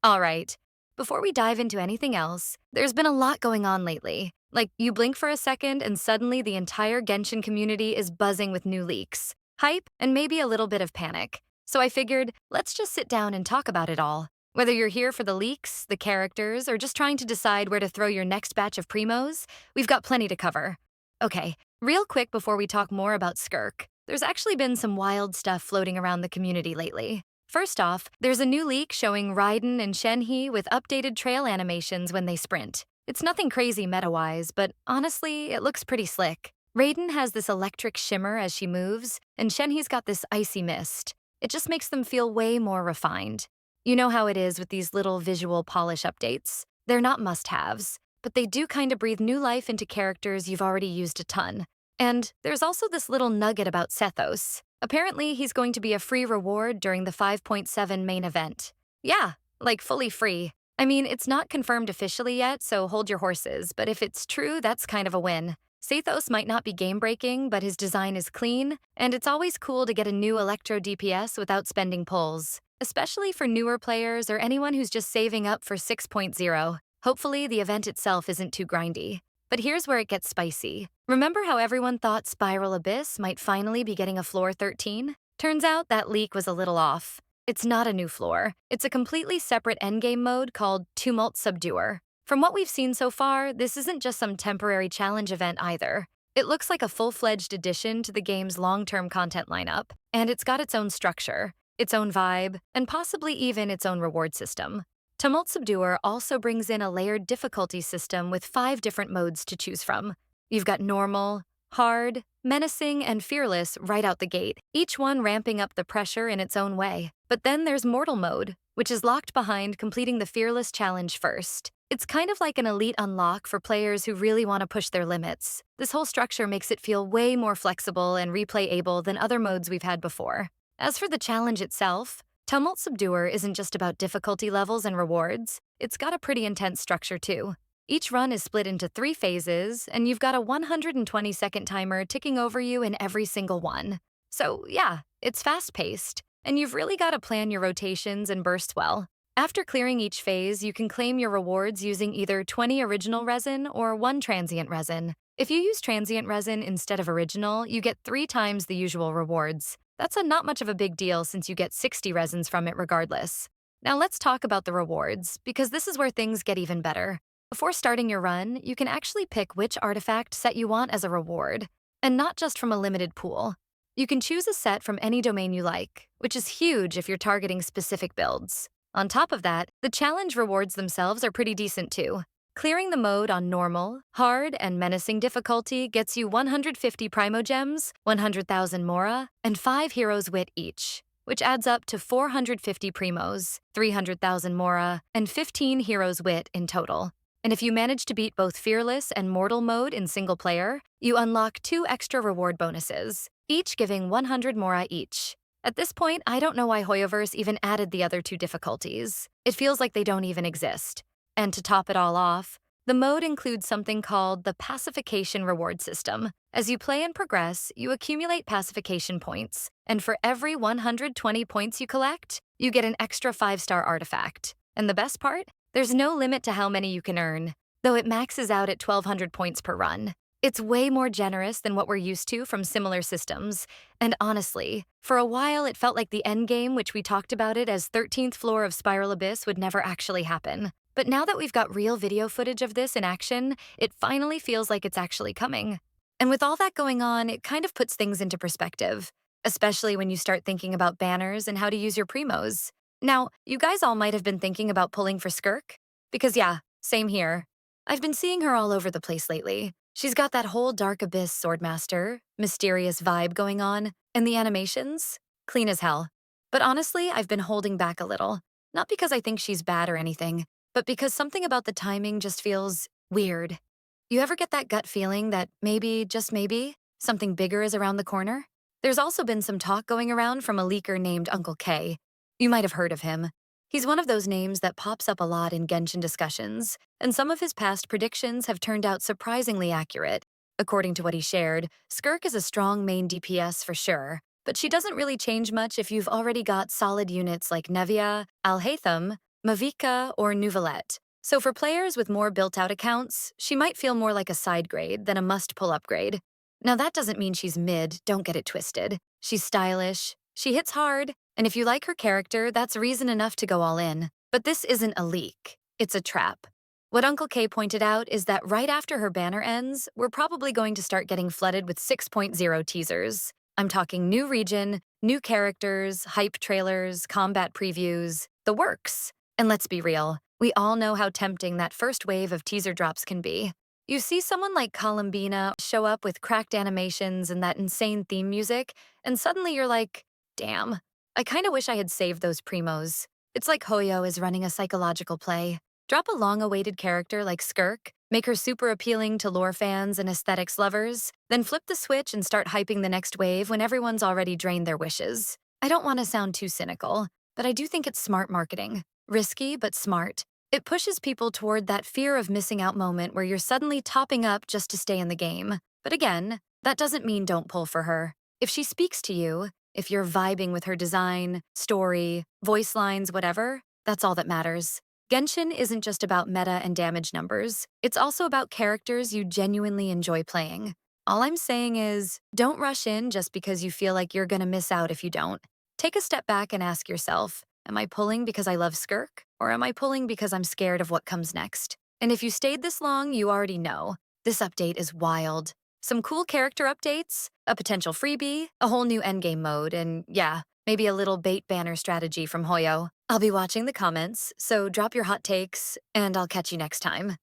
All right. Before we dive into anything else, there's been a lot going on lately. Like, you blink for a second, and suddenly the entire Genshin community is buzzing with new leaks, hype, and maybe a little bit of panic. So I figured, let's just sit down and talk about it all. Whether you're here for the leaks, the characters, or just trying to decide where to throw your next batch of primos, we've got plenty to cover. Okay, real quick before we talk more about Skirk, there's actually been some wild stuff floating around the community lately. First off, there's a new leak showing Raiden and Shenhe with updated trail animations when they sprint. It's nothing crazy meta-wise, but honestly, it looks pretty slick. Raiden has this electric shimmer as she moves, and Shenhe's got this icy mist. It just makes them feel way more refined. You know how it is with these little visual polish updates. They're not must-haves, but they do kind of breathe new life into characters you've already used a ton. And there's also this little nugget about Sethos. Apparently, he's going to be a free reward during the 5.7 main event. Yeah, like fully free. I mean, it's not confirmed officially yet, so hold your horses, but if it's true, that's kind of a win. Sathos might not be game-breaking, but his design is clean, and it's always cool to get a new Electro DPS without spending pulls, especially for newer players or anyone who's just saving up for 6.0. Hopefully, the event itself isn't too grindy. But here's where it gets spicy. Remember how everyone thought Spiral Abyss might finally be getting a floor 13? Turns out that leak was a little off. It's not a new floor. It's a completely separate endgame mode called Tumult Subduer. From what we've seen so far, this isn't just some temporary challenge event either. It looks like a full-fledged addition to the game's long-term content lineup, and it's got its own structure, its own vibe, and possibly even its own reward system. Tumult Subduer also brings in a layered difficulty system with 5 different modes to choose from. You've got normal, hard, menacing, and fearless right out the gate, each one ramping up the pressure in its own way. But then there's mortal mode, which is locked behind completing the fearless challenge first. It's kind of like an elite unlock for players who really want to push their limits. This whole structure makes it feel way more flexible and replayable than other modes we've had before. As for the challenge itself, Tumult Subduer isn't just about difficulty levels and rewards. It's got a pretty intense structure too. Each run is split into 3 phases, and you've got a 120-second timer ticking over you in every single one. So yeah, it's fast-paced, and you've really got to plan your rotations and bursts well. After clearing each phase, you can claim your rewards using either 20 original resin or 1 transient resin. If you use transient resin instead of original, you get 3 times the usual rewards. That's not much of a big deal since you get 60 resins from it regardless. Now let's talk about the rewards, because this is where things get even better. Before starting your run, you can actually pick which artifact set you want as a reward, and not just from a limited pool. You can choose a set from any domain you like, which is huge if you're targeting specific builds. On top of that, the challenge rewards themselves are pretty decent too. Clearing the mode on normal, hard, and menacing difficulty gets you 150 Primogems, 100,000 Mora, and 5 Heroes Wit each, which adds up to 450 Primos, 300,000 Mora, and 15 Heroes Wit in total. And if you manage to beat both Fearless and Mortal mode in single player, you unlock 2 extra reward bonuses, each giving 100 Mora each. At this point, I don't know why Hoyoverse even added the other 2 difficulties. It feels like they don't even exist. And to top it all off, the mode includes something called the Pacification Reward System. As you play and progress, you accumulate pacification points, and for every 120 points you collect, you get an extra 5-star artifact. And the best part? There's no limit to how many you can earn, though it maxes out at 1,200 points per run. It's way more generous than what we're used to from similar systems, and honestly, for a while it felt like the endgame, which we talked about it as 13th floor of Spiral Abyss, would never actually happen. But now that we've got real video footage of this in action, it finally feels like it's actually coming. And with all that going on, it kind of puts things into perspective, especially when you start thinking about banners and how to use your primos. Now, you guys all might have been thinking about pulling for Skirk, because yeah, same here. I've been seeing her all over the place lately. She's got that whole Dark Abyss Swordmaster, mysterious vibe going on, and the animations? Clean as hell. But honestly, I've been holding back a little. Not because I think she's bad or anything, but because something about the timing just feels weird. You ever get that gut feeling that maybe, just maybe, something bigger is around the corner? There's also been some talk going around from a leaker named Uncle K. You might have heard of him. He's one of those names that pops up a lot in Genshin discussions, and some of his past predictions have turned out surprisingly accurate. According to what he shared, Skirk is a strong main DPS for sure, but she doesn't really change much if you've already got solid units like Nevia, Alhaitham, Mavica or Nouvelette. So for players with more built-out accounts, she might feel more like a side grade than a must-pull upgrade. Now that doesn't mean she's mid, don't get it twisted. She's stylish, she hits hard, and if you like her character, that's reason enough to go all in. But this isn't a leak, it's a trap. What Uncle K pointed out is that right after her banner ends, we're probably going to start getting flooded with 6.0 teasers. I'm talking new region, new characters, hype trailers, combat previews, the works. And let's be real, we all know how tempting that first wave of teaser drops can be. You see someone like Columbina show up with cracked animations and that insane theme music, and suddenly you're like, damn, I kinda wish I had saved those primos. It's like Hoyo is running a psychological play. Drop a long-awaited character like Skirk, make her super appealing to lore fans and aesthetics lovers, then flip the switch and start hyping the next wave when everyone's already drained their wishes. I don't want to sound too cynical, but I do think it's smart marketing. Risky, but smart. It pushes people toward that fear of missing out moment where you're suddenly topping up just to stay in the game. But again, that doesn't mean don't pull for her. If she speaks to you, if you're vibing with her design, story, voice lines, whatever, that's all that matters. Genshin isn't just about meta and damage numbers, it's also about characters you genuinely enjoy playing. All I'm saying is, don't rush in just because you feel like you're gonna miss out if you don't. Take a step back and ask yourself, am I pulling because I love Skirk, or am I pulling because I'm scared of what comes next? And if you stayed this long, you already know. This update is wild. Some cool character updates, a potential freebie, a whole new endgame mode, and yeah, maybe a little bait banner strategy from Hoyo. I'll be watching the comments, so drop your hot takes, and I'll catch you next time.